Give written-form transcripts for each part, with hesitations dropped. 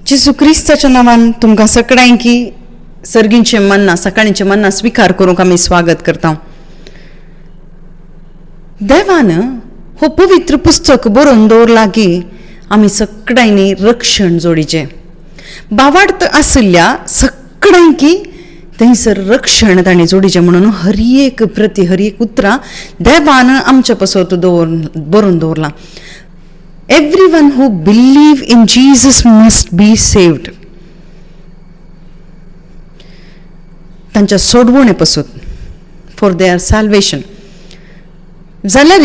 जेजू क्रिस्ताच्या नावान तुमकां सगळ्यांकी सर्गींचे मन्ना सकाळींचे मन्ना स्वीकार करूंक आमी स्वागत करता. देवान हो पवित्र पुस्तक बरोवन दवरला की आमी सगळ्यांनी रक्षण जोडीचे. बावार्थ आशिल्ल्या सगळ्यांकी थंयसर रक्षण ताणें जोडीचें म्हणून हर एक उतरां देवान आमच्या पसत बरोवन दवरला. Everyone who believe in Jesus must be saved. तांच्या सोडवणे पासून फॉर देअर सॅल्वेशन. जाल्यार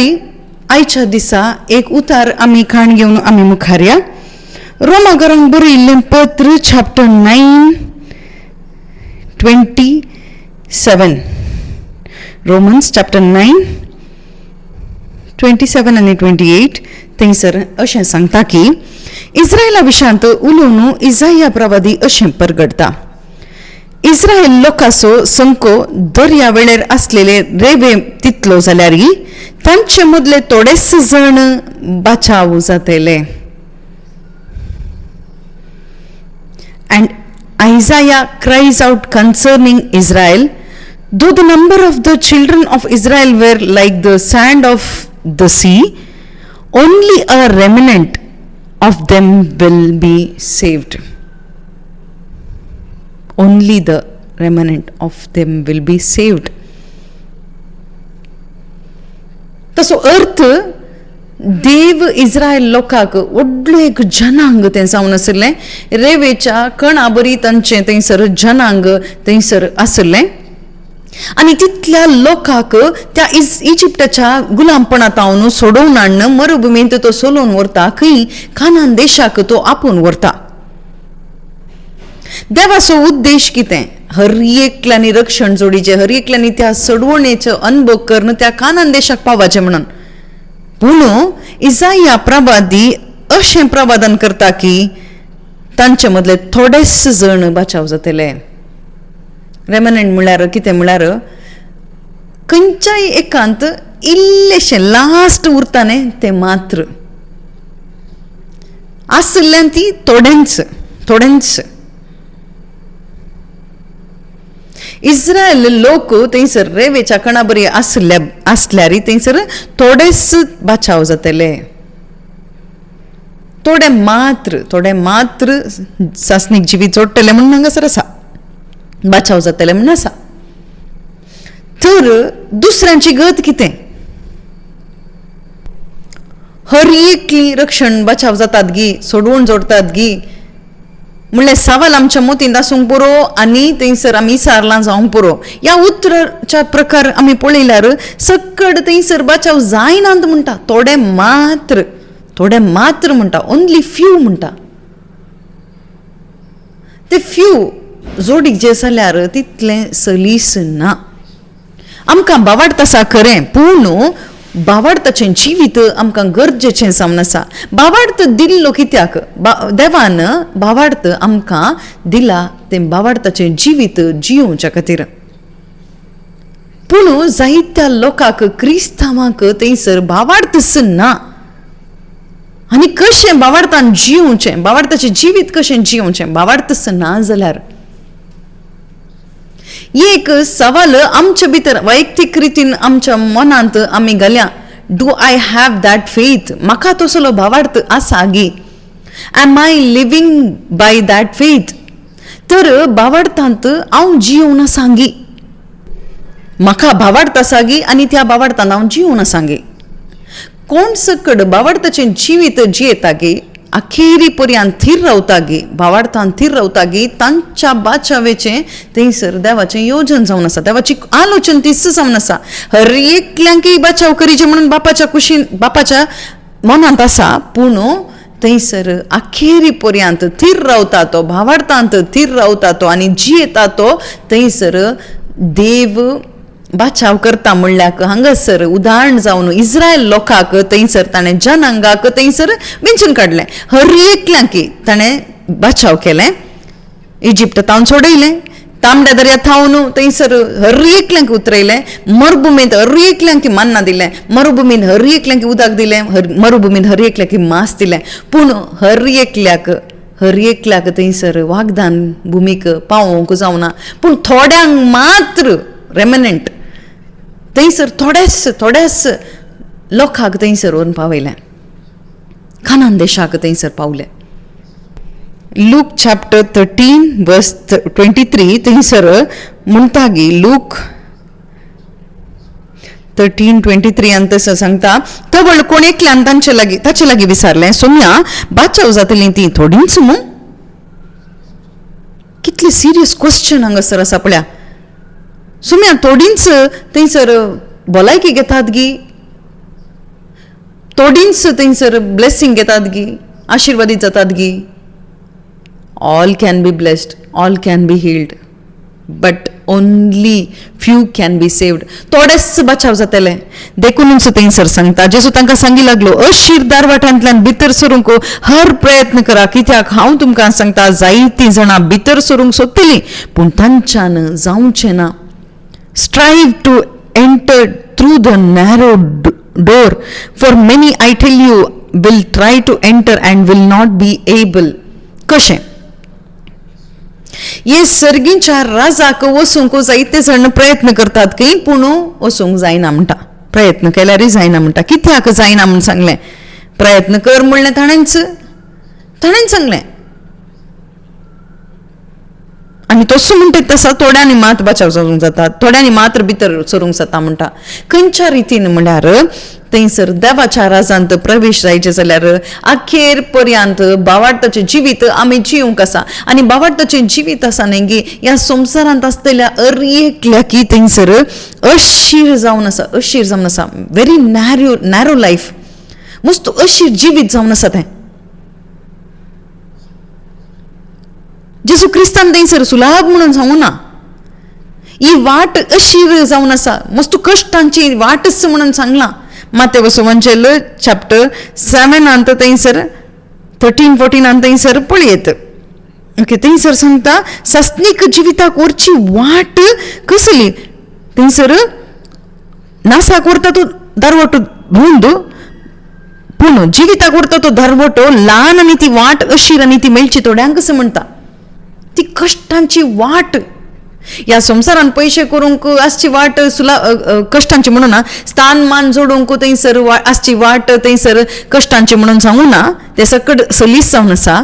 आयच्या दिसा एक उतार आमी काण घेवन आमी मुखार या. रोमाकारांक बरयिल्लें पत्र चॅप्टर 9:27. रोमन्स चॅप्टर 9:27 आनी 28 थंयसर अशें सांगता की इस्रायला विशांत उलोवन इसाया प्रवादी अशें परगडता. इस्रायल लोकांचो संको दर्या वेळेर आसलेले रेवे तितलो जाल्यार तांचे मदले थोडेच जण बचाव जातले. And Isaiah cries out concerning Israel, though the number of the children of Israel were like the sand of the sea, only a remnant of them will be saved. Only the remnant of them will be saved. तसो अर्थ देव Israel लोकांक व्हडलो एक जनांग तें जावन आशिल्लें. रेवेच्या कणा बरी तांचें थंयसर जनांग थंयसर आशिल्लें आनी तितल्या लोकांक त्या इजिप्टाच्या गुलामपणांतावन सोडोवन हाडन मरुभुमींत तो सोलोवन व्हरता, खंय कानान देशाक तो आपोवन व्हरता. देवाचो उद्देश कितें? हर एकल्यांनी रक्षण जोडीचें, हर एकल्यांनी त्या सोडवणेचो अनुभव करून त्या कानान देशाक पावचें म्हणून. पूण इसाया प्रवादी अशें प्रवादन करता की तांचे मदले थोडेच जण बचाव जातले. रेमनंट म्हळ्यार कितें म्हळ्यार खंयच्याय एकांत इल्लेशें लास्ट उरता न्ही तें मात्र आसल्यान ती थोडेंच. इस्रायल लोक थंयसर रेवेच्या कणा बरी आसल्यार थंयसर थोडेच बचाव जातले. थोडे मात्र सासनीक जिवीत जोडटले म्हणून हांगासर आसा, बचाव जातले म्हण आसा. तर दुसऱ्यांची गत कितें? हर एकली रक्षण बचाव जातात गी, सोडवून जोडतात गी म्हणल्यार सवाल आमच्या मोतीन आसूंक पुरो आनी थंयसर आमी सारलां जावंक पुरो. ह्या उतराच्या प्रकार आमी पळयल्यार सकड थंयसर बचाव जायनात म्हणटा, थोडे मात्र म्हणटा, ओन्ली फ्यू म्हणटा. ते फ्यू जोडीक जे जाल्यार तितलें सलीस ना. आमकां बावार्थ आसा खरें, पूण बावार्थाचें जिवीत आमकां गरजेचें जावन आसा. बावार्थ दिल्लो कित्याक? देवान बावार्थ आमकां दिला तें बावार्थाचें जिवीत जियोवच्या खातीर. पूण जायत्या लोकांक क्रिस्तांवांक थंयसर बावार्थच ना. आनी कशें बावार्थान जियोवचें, बावार्थाचें जिवीत कशें जियोवचें बावार्थच ना जाल्यार एक सवाल आमच्या भितर वैयक्तीक रितीन आमच्या मनांत आमी घाल्या. Do I have that faith? म्हाका तसलो भावार्थ आसा गी? Am I living by that faith? तर भावार्थांत हांव जियोवन आसा गी, म्हाका भावार्थ आसा गी आनी त्या भावार्थान हांव जियोवन आसा गी. कोण सकड भावार्थाचें जिवीत जियेता गी, अखेरी पर्यंत थीर रावता गी, भावार्थान थीर रावता गी, तांच्या बाचावेचें थंयसर देवाचें योजन जावन आसा, देवाची आलोचन तीच जावन आसा. हर एकल्यांकय बचाव करीचे म्हणून बापाच्या कुशीन बापाच्या मनांत आसा. पूण थंयसर अखेरी पर्यंत थीर रावता तो, भावार्थांत थीर रावता तो आनी जियेता तो, थंयसर देव बचाव करता. म्हणल्यार हांगासर उदाहरण जावन इस्रायल लोकांक थंयसर ताणें जनांगाक थंयसर विंचून काडलें. हर एकल्यांकी ताणें बचाव केलें. इजिप्टांत सोडयलें, तांबड्या दर्या थावन थंयसर हर एकल्यांक उतरयलें. मरुभुमींत हर एकल्यांक मन्ना दिलें, मरुभुमींत हर एकल्यांक उदक दिलें, मरुभुमींत हर एकल्यांक मांस दिलें. पूण हर एकल्याक हर एकल्याक थंयसर वागदान भुमीक पावोवंक जावना, पूण थोड्यांक मात्र रेमनंट थंयसर थोड्याच लोकांक थंयसर व्हरून पावयलें, खानान देशाक थंयसर पावले. लूक चॅप्टर 13 वर्स 23 थंयसर म्हणटा गी, लूक 13:23 आणि तसं सांगता, तवळ कोण एकल्यान ताचे लागीं विचारलें, सोम्या बाचाव जातली ती थोडींच मू. कितले सिरियस क्वेश्चन हांगासर आसा पळया. सोम्या थोडींच थंयसर भलायकी घेतात गी, थोडींच थंयसर ब्लेसिंग घेतात गी, आशिर्वादीत जातात गी. All can be blessed, all can be healed, but only few can be saved. थोडेच बचाव जातले देखूनच थंयसर सांगता. जेजू तांकां सांगी लागलो, अशिरदार वाठारांतल्यान भितर सरूंक हर प्रयत्न करा, कित्याक हांव तुमकां सांगता जायतीं जाणां भितर सरूंक सोदतलीं पूण तांच्यान जावचें ना. Strive to enter through the narrow door, for many I tell you will try to enter and will not be able. कशें हे सर्गीच्या राजाक वसूंक जायते जण प्रयत्न करतात की पूण वसूंक जायना म्हणटा. प्रयत्न केल्यारय जायना म्हणटा. कित्याक जायना म्हण सांगलें? प्रयत्न कर म्हणलें ताणें सांगलें. आनी तसो म्हणटा तसा थोड्यांनी मात बचाव जावंक जाता, थोड्यांनी मात्र भितर सरूंक जाता म्हणटा. खंयच्या रितीन म्हळ्यार थंयसर देवाच्या राजांत प्रवेश जायचे जाल्यार अखेर पर्यंत भावार्थाचें जिवीत आमी जिवंक आसा. आनी भावार्थाचें जिवीत आसा न्ही गे, ह्या संवसारांत आसतल्या हर एकल्याकी थंयसर अशीर जावन आसा, व्हेरी नॅरो लायफ, मस्त अशीर जिवीत जावन आसा तें. जेजू क्रिस्तान थंयसर सुलाभ म्हणून सांगू ना, ही वाट अशीर जावन आसा, मस्त कश्टांची वाटच म्हणून सांगलां. मातेव सुवांचेल चॅप्टर 7 थंयसर 13-14 थंयसर पळयत. ओके, थंयसर सांगता सस्नीक जिविताक व्हरची वाट कसली. थंयसर नासाक व्हरता तो दारवटो भूंद, पूण जिविताक व्हरता तो दारवटो ल्हान आनी ती वाट अशीर आनी ती मेळची थोड्यांक कसं म्हणटा. ती कश्टांची वाट. ह्या संवसारान पयशे करूंक आसची वाट कश्टांची म्हणून ना, स्थान मान जोडूंक थंयसर आसची वाट थंयसर कश्टांची म्हणून सांगू ना, ते सकड सलीस जावन आसा.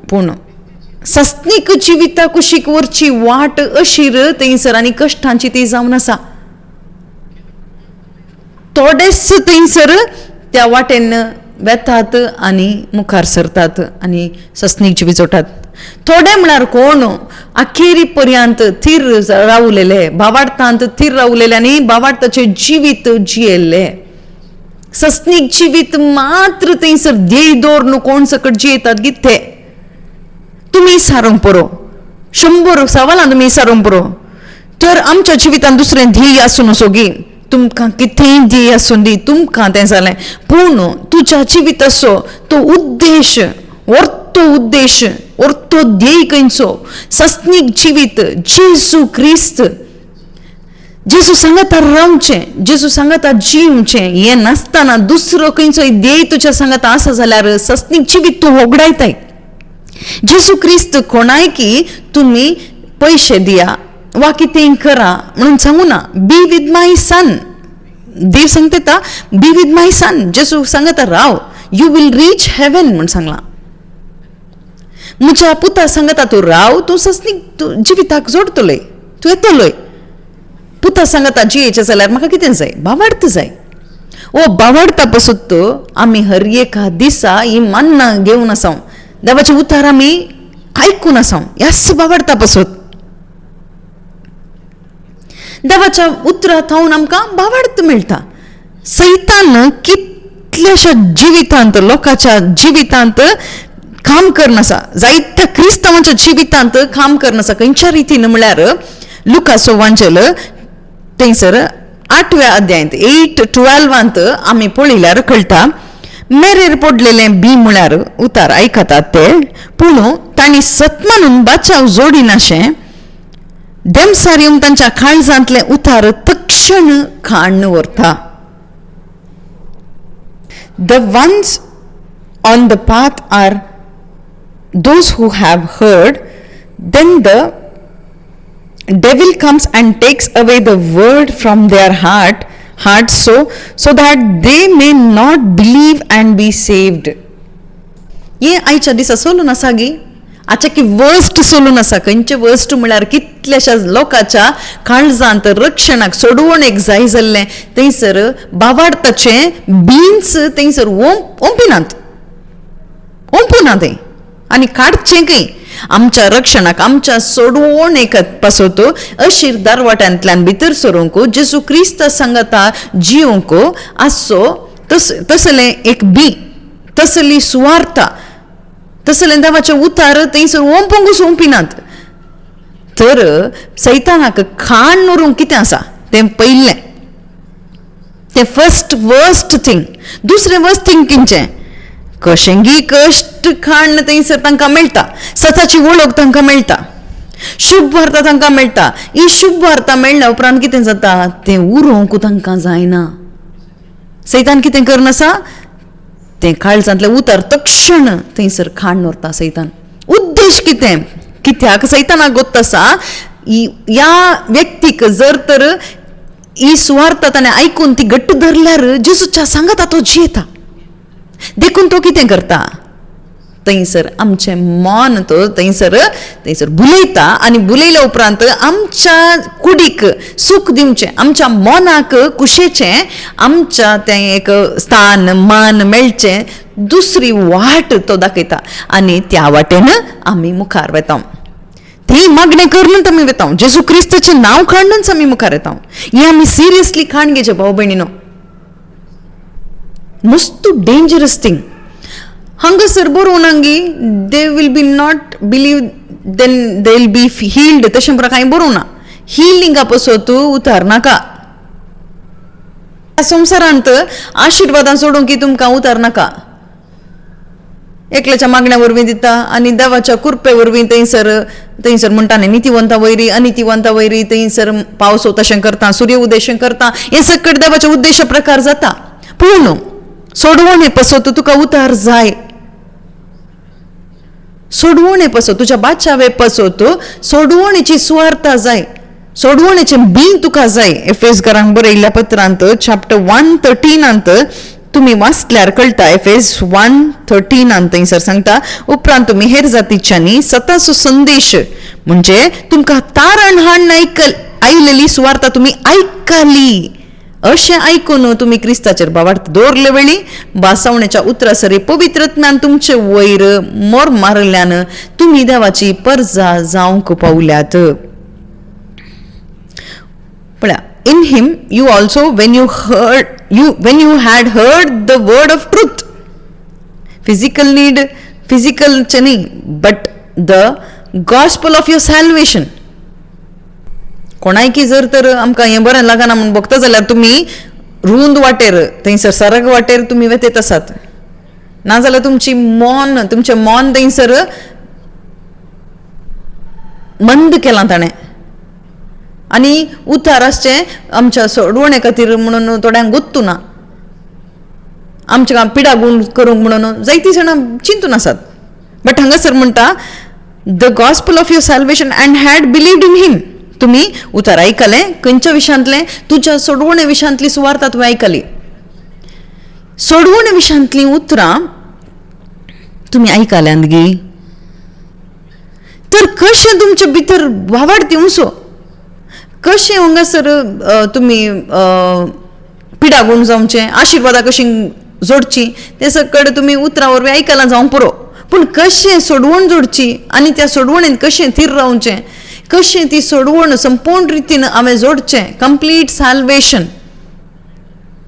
पूण सस्नीक जिविता कुशीक वरची वाट अशीर थंयसर आनी कश्टांची ती जावन आसा. थोडेच थंयसर त्या वाटेन वेतात आनी मुखार सरतात आनी सस्नीक जिवीत जोडटात. थोडे म्हळ्यार कोण अखेरी पर्यंत थीर रावलेले, भावार्थांत थीर रावलेले आनी भावार्थाचे जिवीत जियेल्ले. सस्नीक जिवीत मात्र थंयसर ध्येय दवरून कोण सकट जियेतात गी ते. तुमी सारूंक पुरो 100 सवालां तुमी सारूंक पुरो. तर आमच्या जिवितांत दुसरें ध्येय आसूं नसो गी, तुमकां कितेंय ध्येय आसूं दी, तुमकां तें जालें, पूण तुज्या जिविताचो तो उद्देश तो ध्येय खंयचो, सस्नीक जिवीत जेजू क्रिस्त, जेजू सांगता रावचें, जेजू सांगता जिवचें. हें नासतना दुसरो खंयचो ध्येय तुज्या सांगता आसा जाल्यार सस्नीक जिवीत तूं वगडायताय. जेजू क्रिस्त कोणाय की तुमी पयशे दिया वा कितेंय करा म्हणून सांगू ना. बी विथ माय सन, देव सांगता बी विथ माय सन. जेजू सांगता राव, यू विल रीच हेवन म्हणून सांगला. म्हज्या पुता सांगता तूं राव, तूं सस्नीक जिविताक जोडतलोय, तूं येतलोय. पुता सांगता जियेचें जाल्यार म्हाका कितें जाय? भावार्थ जाय. भावार्था पासून आमी हर एका दिसा ही मान्ना घेवन आसां, देवाचे उतार आमी आयकून आसां. ह्याच भावार्था पासून देवाच्या उतरांत हांव आमकां भावार्थ मेळटा. सैतान कितल्याशा जिवितांत, लोकांच्या जिवितांत काम करनासा, जायत्या क्रिस्तांवांच्या जिवितांत काम करनासा. खंयच्या रितीन म्हळ्यार लुकाचो वांचल थंयसर 8व्या अध्यायांत 8:12 आमी पळयल्यार कळटा, मेरेर पडलेलें बी म्हळ्यार उतार आयकतात ते, पूण तांणी सतमानून बाचाव जोडिनाशें देमसार येवन तांच्या काळजांतले उतार तक्षण खाण व्हरता. The ones on the path are those who have heard, then the devil comes and takes away the word from their hearts so that they may not believe and be saved. ये आयच्या दिसा सोलून आसा गी, आजच्या की worst सोलून आसा. खंयचे वर्स्ट म्हळ्यार कितल्याशा लोकांच्या काळजांत रक्षणाक सोडवणेक जाय जाल्लें थंयसर बावार्थाचे बीन्स थंयसर ओंपिनात, ओंपुना तें आनी काडचेंकय. आमच्या रक्षणाक, आमच्या सोडवणेक पासोत अशीर दारवाट्यांतल्यान भितर सरूंक जेजू क्रिस्त सांगता जिवंक आसो तसलें एक बी, तसली सुवार्ता, तसलें देवाचें उतार थंयसर ओंपूंकूच ओंपिनात. तर सैतानाक खाण व्हरूंक कितें आसा तें पयलें, तें फर्स्ट वर्स्ट थिंग. दुसरें वर्स्ट थिंग किंचें, कशेंगी कश्ट खाण थंयसर तांकां मेळटा, सताची वळख तांकां मेळटा, शुभ वार्ता तांकां मेळटा. ही शुभ वार्ता मेळ्ळ्या उपरांत कितें जाता, तें उरोवंक तांकां जायना. सैतान कितें करनासा, तें काळजांतलें उतार तक्षण थंयसर खाण व्हरता सैतान. उद्देश कितें, कित्याक सैतानाक गोत्त आसा ह्या व्यक्तीक जर तर ही सुवार्ता ताणें आयकून ती घट्ट धरल्यार जेजूच्या सांगता तो जियेता. देखून तो कितें करता, थंयसर आमचें मन तो थंयसर बुलयता आनी बुलयल्या उपरांत आमच्या कुडीक सूख दिवचें, आमच्या मनाक कुशेचें, आमच्या तें एक स्थान मान मेळचें, दुसरी वाट तो दाखयता आनी त्या वाटेन आमी मुखार वेता. ती मागणें करूनच आमी वेता, जेजू क्रिस्ताचें नांव काडूनच आमी मुखार येता. हें आमी सिरियसली खाण घेवचें भाव भयणीनो. मस्त डेंजरस थिंग. हांगासर बरोवनांगी they will be not believe then they will be healed, तशें प्रकारे बरोवना. हिलिंगा पासत उतार नाका. संवसारांत आशिर्वादां सोडून की तुमकां उतार नाका. एकल्याच्या मागण्या वरवीं दिता आनी देवाच्या कृपे वरवीं थंयसर म्हणटा न्ही नितिवंता वयरी अनितिवंता वयरी थंयसर पावस तशें करता, सूर्य उदेशें करता. हें सकट देवाचे उद्देश प्रकार जाता. पूण सोडवणे पासत तुका उतार जाय. सोडवणे पासत तुज्या बादशावे पासत सोडवणेची सुवार्ता जाय, सोडवणेचें बी तुका जाय. एफेसकारांक बरयल्ल्या पत्रांत चॅप्टर 1:13 तुम्ही वाचल्यार कळटा. एफेस 1:13 थंयसर सांगता, उपरांत तुमी हेर जातीच्यांनी सताचो संदेश म्हणजे तुमकां तारण हाडून आयिल्ली सुवार्ता तुमी आयकली. अशें आयकून तुमी क्रिस्ताचेर बावार्थ दवरले वेळी बासावणेच्या उतरासरी पवित्रत्म्यान तुमचे वयर मोर मारल्यान तुमी देवाची परजा जावंक पावल्यात. पळया, in him you also when you had heard the word of truth, physical चे न्ही, but the gospel of your salvation. कोणाय की जर तर आमकां हें बरें लागना म्हूण बघता जाल्यार तुमी रुंद वाटेर थंयसर सरग वाटेर तुमी वेतेत आसात. नाजाल्यार तुमचें मन थंयसर मंद केलां ताणें आनी उतार आसचें आमच्या सोडवणे खातीर म्हणून थोड्यांक गुत्तू ना, आमच्या पिडा गुण करूंक म्हणून जायतीं जाणां चिंतून आसात. बट हांगासर म्हणटा the gospel of your salvation and had believed in him. तुमी उतार आयकलें, खंयच्या विशयांतलें, तुज्या सोडवणे विशयांतली सुवार्ता तुवें आयकली. सोडवणे विशयांतलीं उतरां तुमी आयकल्यांत गी. तर कशें तुमचे भितर वावाड येवचो, कशें हांगासर तुमी पिडागूण जावचें, आशिर्वादा कशीं जोडची, तें सकट तुमी उतरां वरवीं आयकलां जावं पुरो. पूण कशें सोडवण जोडची आनी त्या सोडवणेंत कशें थीर रावचें, कशें ती सोडवण संपूर्ण रितीन हांवें जोडचें, कंप्लीट सॅल्वेशन,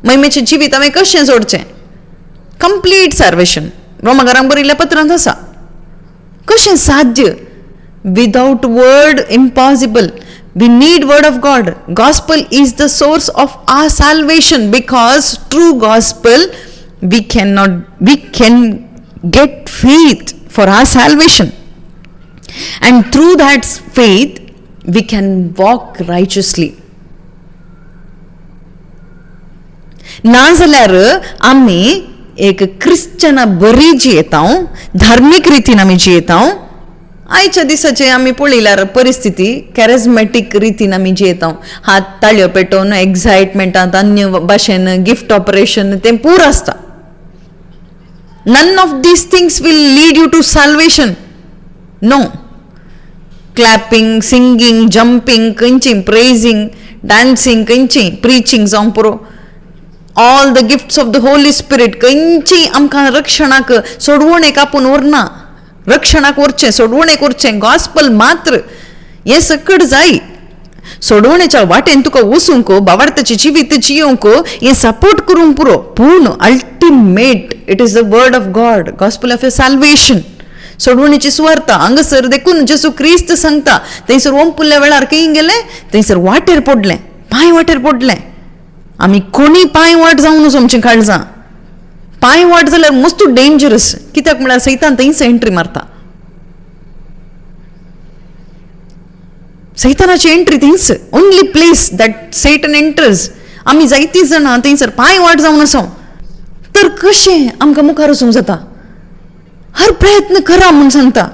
महिमेचें जिवीत हांवें कशें जोडचें, कंप्लीट सॅल्वेशन रोमाकारांक बरयल्ल्या पत्रांत आसा. कशें साध्य, without word impossible. We need word of God. Gospel is the source of our salvation, because true gospel we can get faith for our salvation, and through that faith we can walk righteously. नाजाल्यार आमी एक क्रिश्चना बरी जियेता धार्मीक रितीन आमी जियेता आयच्या दिसाचे आमी पळयल्यार परिस्थिती कॅरिझमॅटीक रितीन आमी जियेता हात ताळयो पेटोवन एक्सायटमेंटांत अन्य भाशेन गिफ्ट ऑपरेशन तें पूर आसता. None of these things will lead you to salvation. No. Clapping, singing, jumping खंयची, प्रेझींग, डान्सिंग खंयची, प्रिचींग जावं पुरो all the gifts of the holy spirit खंयची आमकां रक्षणाक सोडवणेक आपूण व्हरना. रक्षणाक व्हरचें, सोडवणेक व्हरचें, गॉस्पल मात्र हें सकट जाय. सोडवणेच्या वाटेन तुका वचूंक भावार्थाची जिवीत जियोंक हें सपोर्ट करूंक पुरो पूण ultimate it is the word of God, gospel of your salvation. सोडवणेची सुवार्ता हांगासर देखून जेसू क्रिस्त सांगता थंयसर ओंपुल्ल्या वेळार खंय गेले, थंयसर वाटेर पडलें, पांय वाटेर पडलें. आमी कोणी पांय वाट जावन नजो आमचीं काळजां. पांय वाट जाल्यार मस्त डेंजरस. कित्याक म्हळ्यार सैतान थंयच एंट्री मारता. सैतानाची एंट्री थंयच, only place that Satan enters. आमी जायतीं जाणां थंयसर पांय वाट जावन आसा. तर कशें आमकां मुखार वचूंक जाता? हर प्रयत्न करा म्हूण सांगता.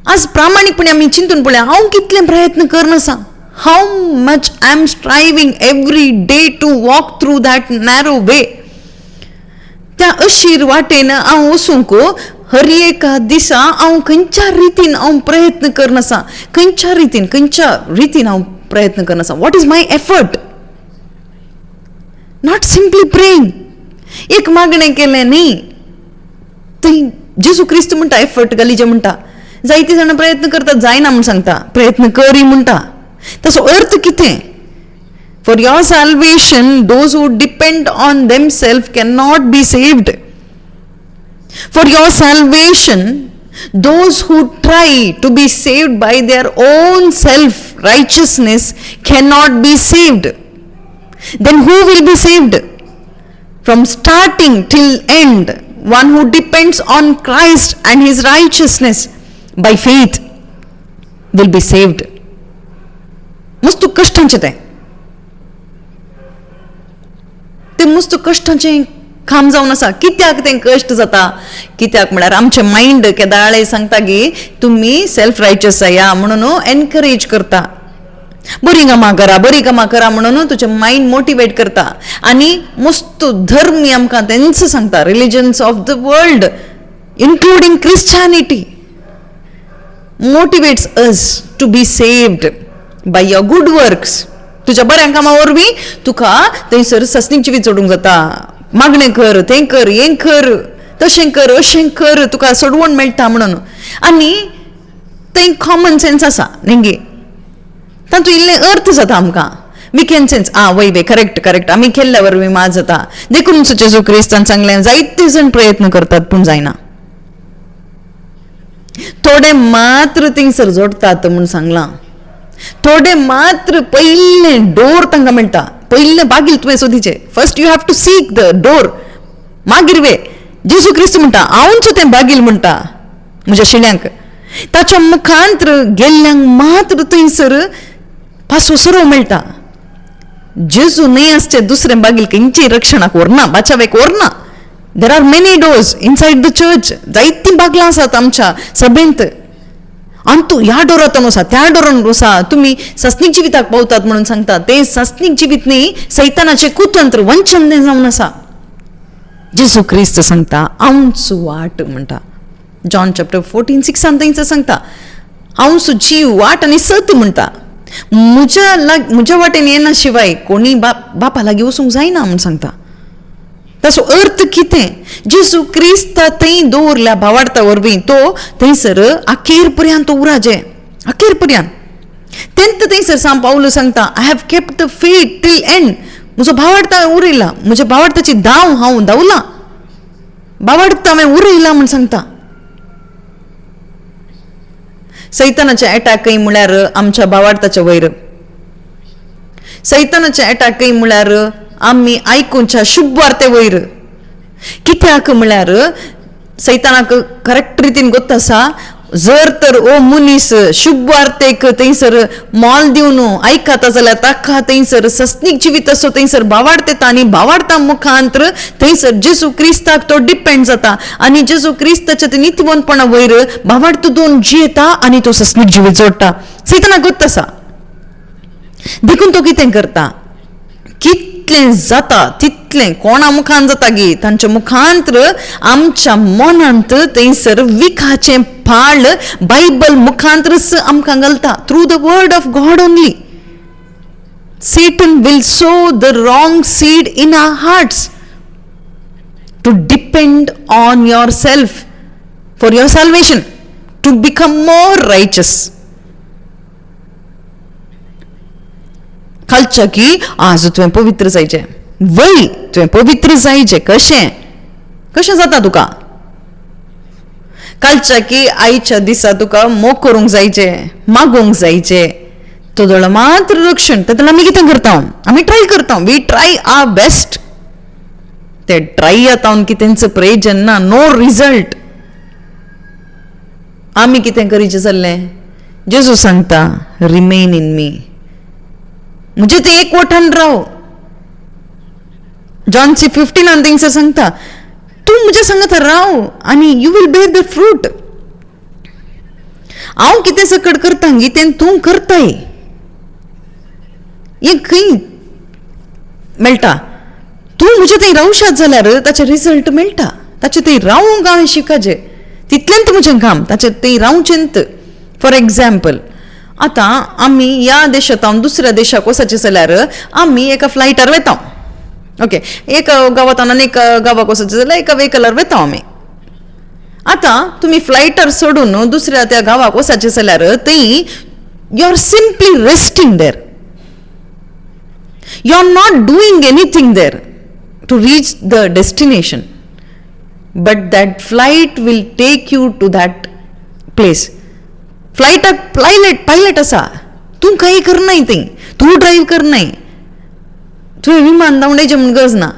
आज प्रामाणीकपणे आमी चिंतून पळया हांव कितले प्रयत्न करनासा. How much I am striving every day to walk through that narrow way. त्या अशीर वाटेन हांव वचूंक हर एका दिसा हांव खंयच्या रितीन हांव प्रयत्न करनासा. खंयच्या रितीन हांव प्रयत्न करनासा. What is my effort? Not simply praying. एक मागणें केलें न्ही थंय जेजू क्रिस्त म्हणटा एफर्ट घाली जे म्हणटा. जायतीं जाणां प्रयत्न करतात जायना म्हूण सांगता, प्रयत्न करी म्हणटा. ताचो अर्थ कितें? For your salvation, those who depend on themselves cannot be saved. For your salvation, those who try to be saved by their own self-righteousness cannot be saved. Then who will be saved? From starting till end, one who depends on Christ and his righteousness by faith will be saved. मस्त कष्टांचे ते मस्त कष्टाचें काम जावन आसा. कित्याक तें कश्ट जाता? कित्याक म्हळ्यार आमचें मायंड केदाळे सांगता की तुमी सेल्फ रायचस जाया म्हणून एनकरेज करता. बरी कामां करा म्हणून तुजें मायंड मोटिवेट करता. आनी मस्त धर्मी आमकां तेंच सांगता, religions of the world including Christianity motivates us to be saved by your good works. तुज्या बऱ्या कामां वरवीं तुका थंयसर सस्नीक जिवीत जोडूंक जाता. मागणें कर, तें कर, हें कर, तशें कर, अशें कर, तुका सोडवण मेळटा म्हणून. आनी थंय कॉमन सेन्स आसा न्ही, तातूंत इल्लें अर्थ जाता आमकां. वी कॅन सेन्स वय करेक्ट आमी केल्ल्या वरवीं मात जाता. देखून जेजू क्रिस्तान सांगलें जायते जाण प्रयत्न करतात पूण जायना. थोडे मात्र थंयसर जोडटात म्हूण सांगलां. थोडे मात्र पयले डोर तांकां मेळटा. पयले बागील तुवें सोदीचे. First you have to seek the door. मागीर वे जेजू क्रिस्त म्हणटा हांवच तें बागील म्हणटा म्हज्या शिण्यांक. ताच्या मुखांत गेल्ल्यांक मात्र थंयसर पासो सरो मेळटा. जेजू न्ही आसचे दुसरें बागील खंयचेय रक्षणाक व्हरना, बाचावेक व्हरना. There are many doors inside the church. जायतीं बागलां आसात आमच्या सभेंत. आनी तूं ह्या डोरांतून वसा, त्या डोरान वसा, तुमी सस्नीक जिविताक पावतात म्हणून सांगता. तें सस्नीक जिवीत न्ही, सैतानाचें कुतंत्र वंचन तें जावन आसा. जेजू क्रिस्त सांगता हांवच वाट म्हणटा. जॉन चॅप्टर 14:6 थंयच सांगता हांवच जीव, वाट आनी सत म्हणटा. म्हज्या वाटेन येना शिवाय कोणी बापा लागीं वचूंक जायना म्हूण सांगता. ताचो अर्थ कितें? जेजू क्रिस्त थंय दवरल्या भावार्था वरवीं तो थंयसर अखेर पर्यंत उराजे. अखेर पर्यंत तेंत थंयसर सांग पावलो सांगता I have kept the faith till end. म्हजो भावार्थ उरयला, म्हज्या भावार्थाची धांव हांव धांवलां. भावार्थ हांवें उरयला म्हूण सांगता. सैतानाचे अटॅकय म्हळ्यार आमच्या भावार्थाच्या वयर. सैतानाचे अटॅकय म्हळ्यार आमी आयकुच्या शुभ वार्ते वयर. कित्याक म्हळ्यार सैतानाक करेक्ट रितीन गोत आसा जर तर ओ मुनीस शुभ वार्तेक थंयसर मोल दिवन ऐकता जाल्यार ताका थंयसर सस्नीक जिवीत असो थंयसर भावार्थता आनी भावार्था मुखांतर थंयसर जेजू क्रिस्ताक तो डिपेंड जाता आनी जेजू क्रिस्ताच्या ते नितीवंतपणा वयर भावार्थ दोन जियेता आनी तो सस्नीक जिवीत जोडटा. सैतानाक गोत आसा देखून तो कितें करता, कितलें जाता तितलें कोणा मुखान जाता गे तांच्या मुखांतर आमच्या मनांत थंयसर विखाचें पाळ बायबल मुखांतरच आमकां घालता. Through the word of God only Satan will sow the wrong seed in our hearts to depend on yourself for your salvation, to become more righteous. खालच्या की आज तुवें पवित्र जायचें, वय तुवें पवित्र जायचें. कशें जाता तुका? कालच्या की आयच्या दिसा तुका मोग करूंक जायचें, मागोंक जायचें. तो दोळ मात्र रक्षण. तेन्ना आमी कितें करता? आमी ट्राय करता. We try our best. ते ट्राय आतां कितेंच प्रयोजन ना, नो रिजल्ट. आमी कितें करीचें जाल्लें? जेजू सांगता रिमेन इन मी, म्हणजे ते एकवटान राव. जॉन 6:15 थंयसर सांगता तूं म्हज्या सांगात राव आनी you will bear the fruit. हांव कितें सकट करता गी तें तूं करताय. हें खंय मेळटा? तूं म्हजे थंय रावशात जाल्यार ताचे रिजल्ट मेळटा. ताचे थंय रावूंक हांवें शिकाचें, तितलेंत म्हजें काम, ताचे थंय रावचेंत. फॉर एग्जाम्पल, आतां आमी ह्या देशांत दुसऱ्या देशाक वचचे जाल्यार आमी एका फ्लायटार वेता. ओके, एक गांवांतल्यान आनी एक गांवाक वचचे जाल्यार एका वेहिकलार वेता आमी. आतां तुमी फ्लायटार सोडून दुसऱ्या त्या गांवाक वचचे जाल्यार थंय you are simply resting there. You are not doing anything there to reach the destination, but that flight will take you to that place. फ्लायटाक पायलट आसा, तूं काही करनाय थंय, तूं ड्रायव्ह करनाय. तुवें विमान धांवडायचें म्हूण गरज ना,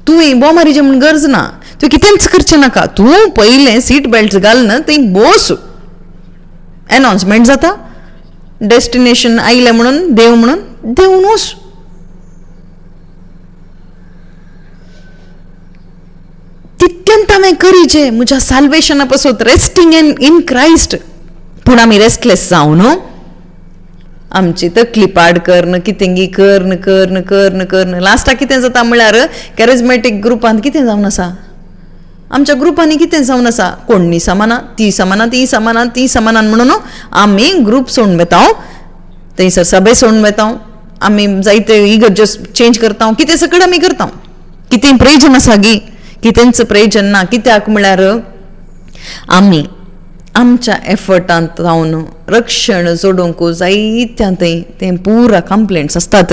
तुवें बोमारीचें म्हूण गरज ना, तुवें कितेंच करचें नाका. तूं पयलें सीट बेल्ट घालन थंय बस. अनाउन्समेंट जाता, डेस्टिनेशन आयलें म्हणून देंवन वच. तितक्यांत हांवें करीचें म्हज्या साल्वेशना पासून रेस्टिंग इन क्रायस्ट. पूण आमी रेस्टलेस जावन आमची तकली पाड करन, कितेंगी करन लास्टाक कितें जाता म्हळ्यार कॅरिझमॅटीक ग्रुपांत कितें जावन आसा, आमच्या ग्रुपांनी कितें जावन आसा, कोणी समाना, ती समाना म्हणून आमी ग्रुप सोडून वेता. थंयसर सभे सोडून वेता. आमी जायते इगर्ज चेंज करता. कितें सकट आमी करता. कितें प्रयोजन आसा गी? कितेंच प्रयोजन ना. कित्याक म्हळ्यार आमी आमच्या एफर्टांत रावन रक्षण जोडूंक जायत्या थंय तें पुरा कंप्लेंट्स आसतात.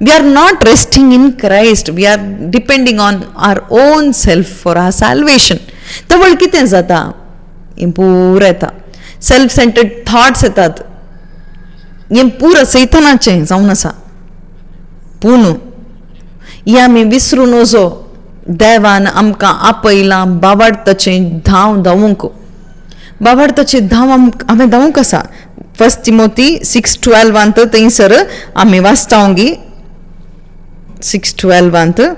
We are not resting in Christ, we are depending on our own self for our salvation. तवळ कितें जाता? हें पुरा येता. सेल्फ सेंटर्ड थॉट्स येतात. हें पुरा सैतानाचें जावन आसा. पूण हें आमी विसरून वचो. देवान आमकां आपयलां भावार्थाचें धांव धांवूंक. भावार्थाचें धांव हांवें धांवूंक आसा. 1 तिमोथी 6:12 थंयसर आमी वाचता गी 6:12.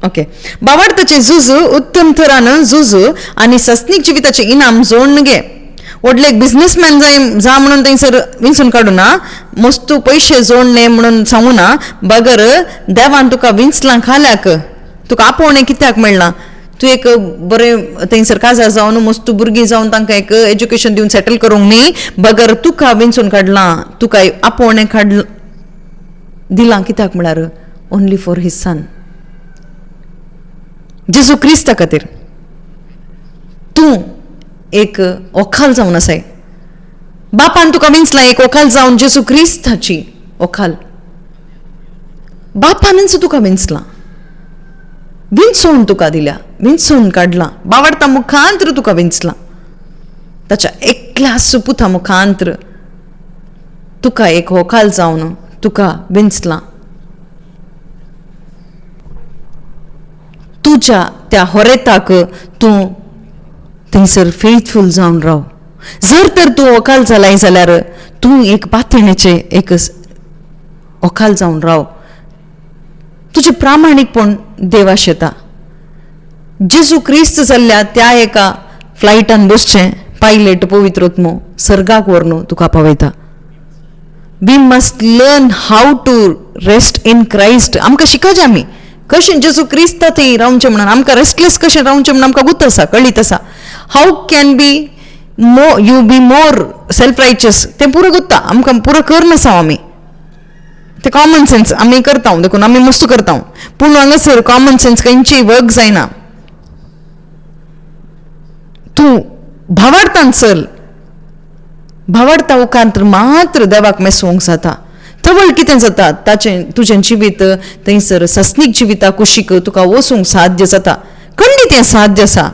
ओके, भावार्थाचें झूज उत्तम तरान झूज आनी सस्नीक जिविताचें इनाम जोडून घे. व्हडले एक बिझनेसमॅन जा म्हणून थंयसर विंचून काडूं ना, मस्तू पयशे जोडणे म्हणून सांगू ना. बगर देवान तुका विंचलां खाल्याक तुका आपोवणें कित्याक मेळना? तूं एक बरें थंयसर काजार जावन मस्तू भुरगीं जावन तांकां एक एज्युकेशन दिवन सेटल करूंक न्ही. बगर तुका विंचून काडलां, तुका आपोवणें दिलां. कित्याक म्हळ्यार ओन्ली फॉर हीज सन जेजू क्रिस्ता खातीर. तूं एक ओखाल जावन आसाय. बापान तुका विंचलां एक ओखाल जावन, जेजू क्रिस्ताची ओखाल. बापानच तुका विंचलां, विंचून तुका दिल्या, विंचून काडलां. बावडता मुखांतर तुका विंचलां. ताच्या एकल्या सुपुता मुखांतर तुका एक ओखाल जावन तुका विंचलां. तुज्या त्या होरेताक तूं थंयसर फेथफूल जावन राव. जर तर तूं वकाल जालाय जाल्यार तूं एक पातणेचे एक वकाल जावन राव. तुजें प्रामाणीकपण देवाक येता. जेजू क्रिस्त जाल्ल्या त्या एका फ्लायटान बसचें, पायलट पवित्रोत्मो सर्गाक व्हरून तुका पावयता. We must learn how to rest in Christ. आमकां शिकचे आमी कशें जेजू क्रिस्ता थंय रावचें म्हणून, आमकां रेस्टलेस कशें रावचें म्हणून आमकां गुत आसा, कळीत आसा. How can be you be more self righteous तें पुरो गुत्ता आमकां, पुरो करनासा आमी. ते कॉमन सेन्स आमी करता देखून आमी मस्त करता, पूण हांगासर कॉमन सेन्स खंयचीय वर्क जायना. तूं भावार्थान चल, भावार्था उपरांत मात्र देवाक मेसूंक जाता. तवळ कितें जाता ताचें तुजें जिवीत थंयसर सस्नीक जिविता कुशीक तुका वचूंक साध्य जाता. खंडीत हें साध्य आसा.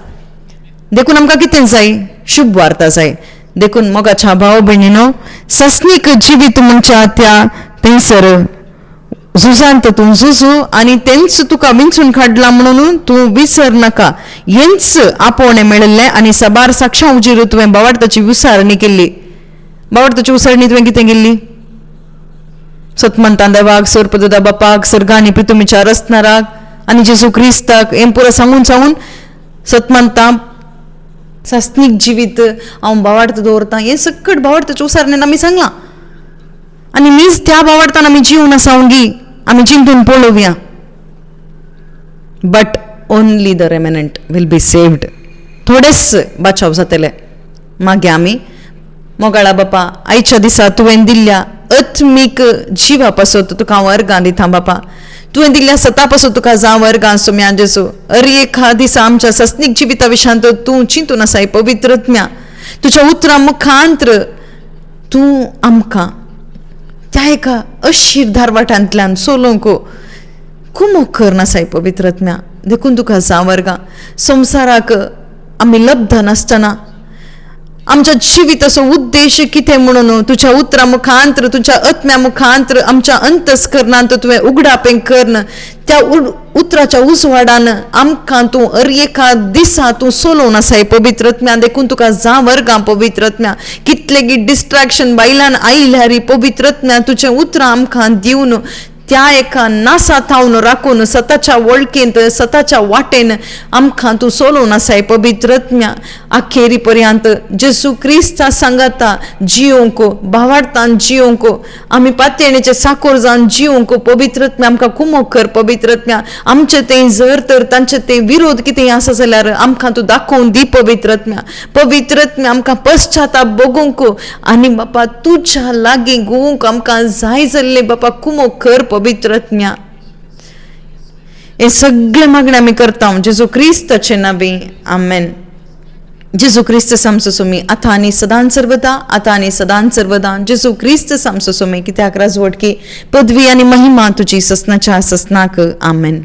देखून आमकां कितें जाय, शुभ वार्ता जाय. देखून मोगाच्या भाव भयणीनो, सस्नीक जिवीत म्हणच्या त्या थंयसर झुजांत तूं झुजू आनी तेंच तुका विंचून काडला म्हणून तूं विसर नाका. हेंच आपोवणें मेळिल्लें आनी सबार साक्षां उजीर तुवें भावार्थाची विसरणी केल्ली. भावार्थाची उसरणी तुवें कितें केल्ली? सतमंता देवाक, सर्पदूता बापाक, सर्गांनी प्रितुमीच्या रस्तनाराक आनी जेजू क्रिस्ताक हें पुरो सांगून सांगून सतमंता सस्नीक जिवीत हांव भावार्थ दवरतां हें सकट भावार्थाच्या उसरणेन आमी सांगलां. आनी मीच त्या भावार्थान आमी जिवन आसावंगी आमी चिंतून पळोवया. But only the remnant will be saved. थोडेच बाचाव जातले. मागीर आमी मोगाळा बापा आयच्या दिसा तुवें दिल्ल्या आत्मीक जिवा पासत तुका हांव अर्गां दिता बापा. तुवें दिल्ल्या सता पासून तुका जावं अर्गां सोम्या जेजू. एका दिसा आमच्या सस्नीक जिविता विशांत तूं चिंतून आसाय पवित्रत्म्या. तुज्या उतरां मुखांत्र तूं आमकां त्या एका अशिरदार वाटांतल्यान सोलोवंक कुमोग करनासाय पवित्रत्म्या. देखून तुका जावं वर्गां. संवसाराक आमी लब्ध नासतना आमच्या जिविताचो उद्देश कितें म्हणून तुज्या उतरां मुखांत्र तुज्या आत्म्या मुखांत्र आमच्या अंतस्करणांत तुवें उगडापें करन त्या उतराच्या उजवाडान आमकां तूं एका दिसा तूं सोलोवन आसाय पवित्रत्म्या. देखून तुका जावं वर्गां पवित्रत्म्या. कितलें डिस्ट्रॅक्शन बायलान आयल्यार पवित्रत्म्या तुजें उतरां आमकां दिवन त्या एका नासा थावन राखून सताच्या वळखेंत सताच्या वाटेन आमकां तूं सोलोवन आसाय पवित्रत्म्या. अखेरी पर्यंत जेजू क्रिस्ता सांगाता जियोंक, भावार्थान जियोंक, आमी पातयणेचे साकोर जावन जियोंक पवित्रत्म्या आमकां कुमोग कर पवित्रत्म्या. आमचें तें जर तर तांचें तें विरोध कितें आसा जाल्यार आमकां तूं दाखोवन दी पवित्रत्म्या. पवित्रत्म्या आमकां पश्चाताप भोगूंक आनी बापा तुज्या लागीं गोवूंक आमकां जाय जाल्लें बापा कुमोग कर पवित्रत्म्या. हे सगळे मागणे आमी करता जेजू क्रिस्ताचे नांवी. आमेन. जेजू क्रिस्त सामसो सोमी आतां आनी सदां सर्वदा, आतां आनी सदां सर्वदा. जेजू क्रिस्त सामसो सोमी कित्याक राजवट की पदवी आनी महिमा तुजी ससनाच्या ससनाक. आमेन.